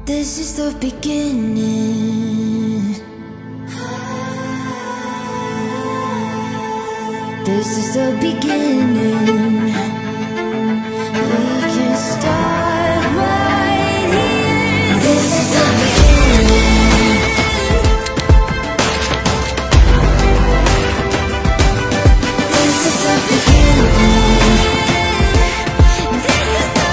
This is the beginning. This is the beginning. We can start right here. This is the beginning. This is the beginning. This is the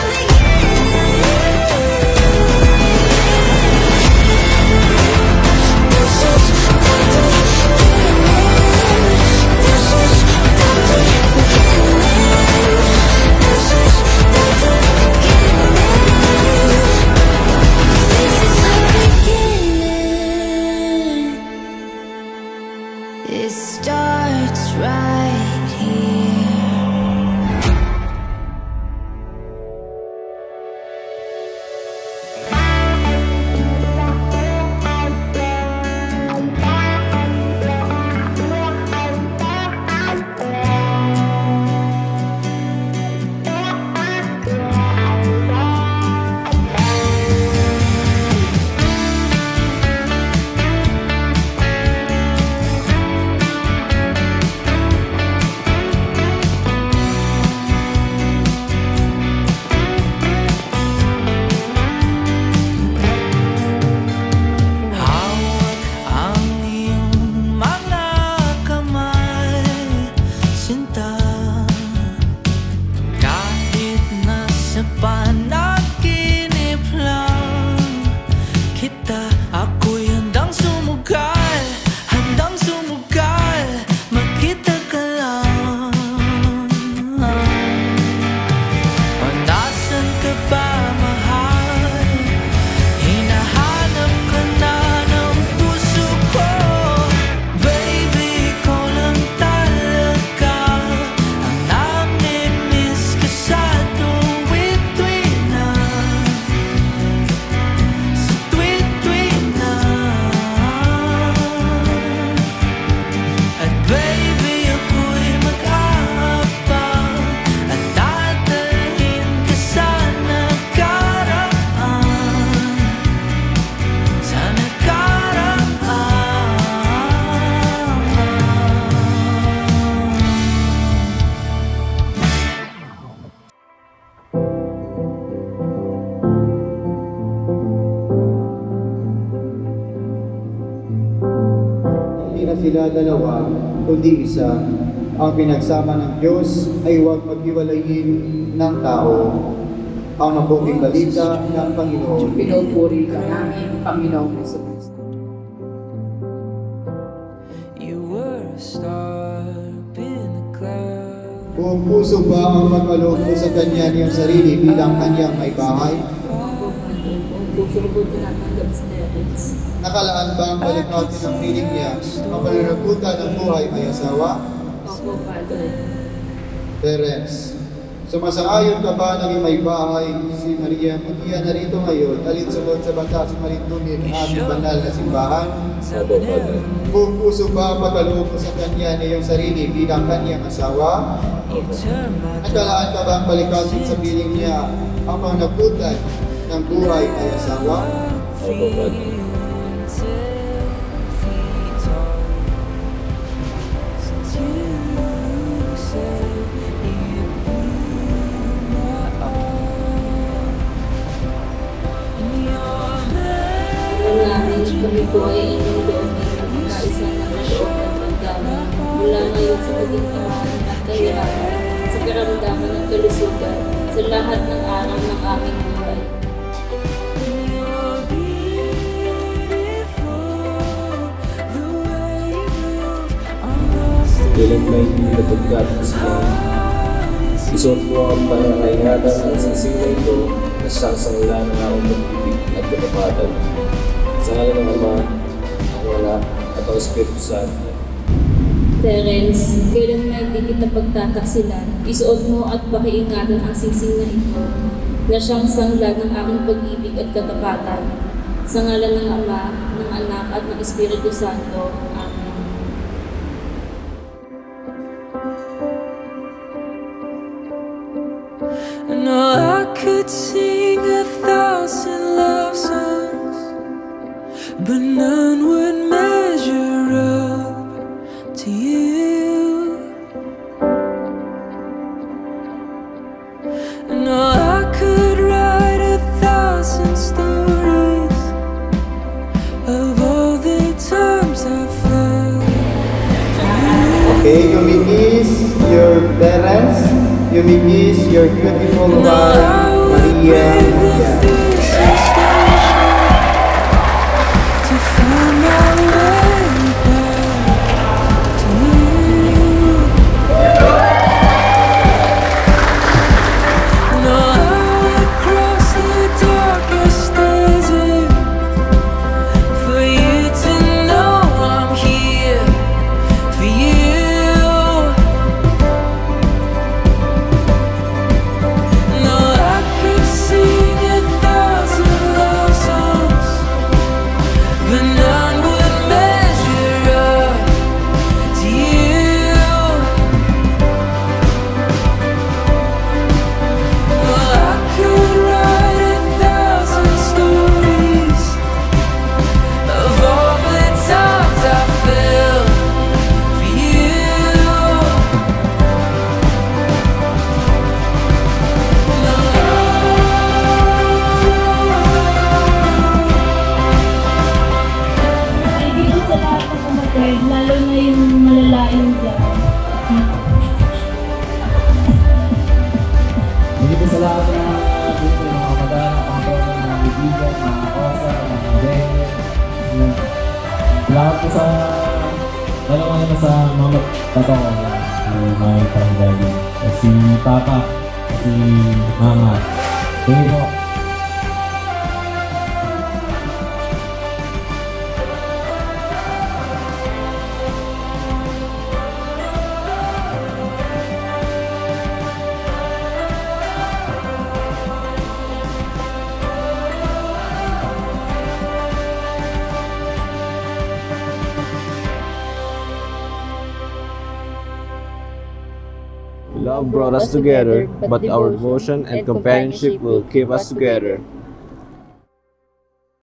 It starts right here. Hindi na sila dalawa, kundi isa. Ang pinagsama ng Diyos ay huwag maghiwalayin ng tao. Ang mabuting balita ng Panginoon. Pinupuri ka namin, Panginoong Hesus. You were a star in the clouds. Kung puso ba ang magkaloob mo sa kanya niyang sarili bilang kanyang may bahay? Puso-puso natin ang Stephens. Nakalaan ba ang balikawin ng piling niya ang pananagutan ng buhay may asawa? Opo, Padre. Terence, sumasang-ayon ka ba naging may bahay si Maria Mutia na rito ngayon alinsunod sa batas malintunin ang aming banal na simbahan? Opo, Padre. Kung puso ba ang pagkaloob mo sa kanya niyang sarili bilang kanyang asawa? Nakalaan ka ba ang balikawin sa piling niya ang pananagutan ng buhay may asawa? Opo, Padre. Kami po ay inyong doon ng magkaisa ng loob at pagdama mula ngayon sa maging kawalan at kahirapan sa karamdaman ng kalusugan sa lahat ng araw ng aming buhay. Kailan may pinatagkat siya. Isuot mo ang panangayatan ng singsing na ito na siyang sangla ng akong pag-ibig at katapatan. Sa ngalan ng Ama, ang Anak, at ang Espiritu Santo. Terence, kailan may hindi kita pagtataksilan, isuot mo at pakiingatan ang singsing na ito na siyang sangla ng aking pag-ibig at katapatan. Sa ngalan ng Ama, ng Anak at ng Espiritu Santo. Amen. I know I could sing 1,000 love songs Terence, you may kiss your beautiful wife, Maria Maria. to find my way back to you. No, I would cross the darkest desert for you to know I'm here for you. No, I could sing 1,000 love songs, but none would measure up to you. Well, I could write 1,000 stories of all the times I fell for you. Kaibigan sa lahat ng kapatid, lalo na yung malalaing dyan. Hindi po sa lahat ng dito ng mga madaan, mga brother, mga kaibigan, mga kosa, mga benge. Salamat po sa dalawa naman sa mga tatoko may parang si Papa, si Mama. Thank you po. Love brought us together, but our devotion and companionship will keep us together.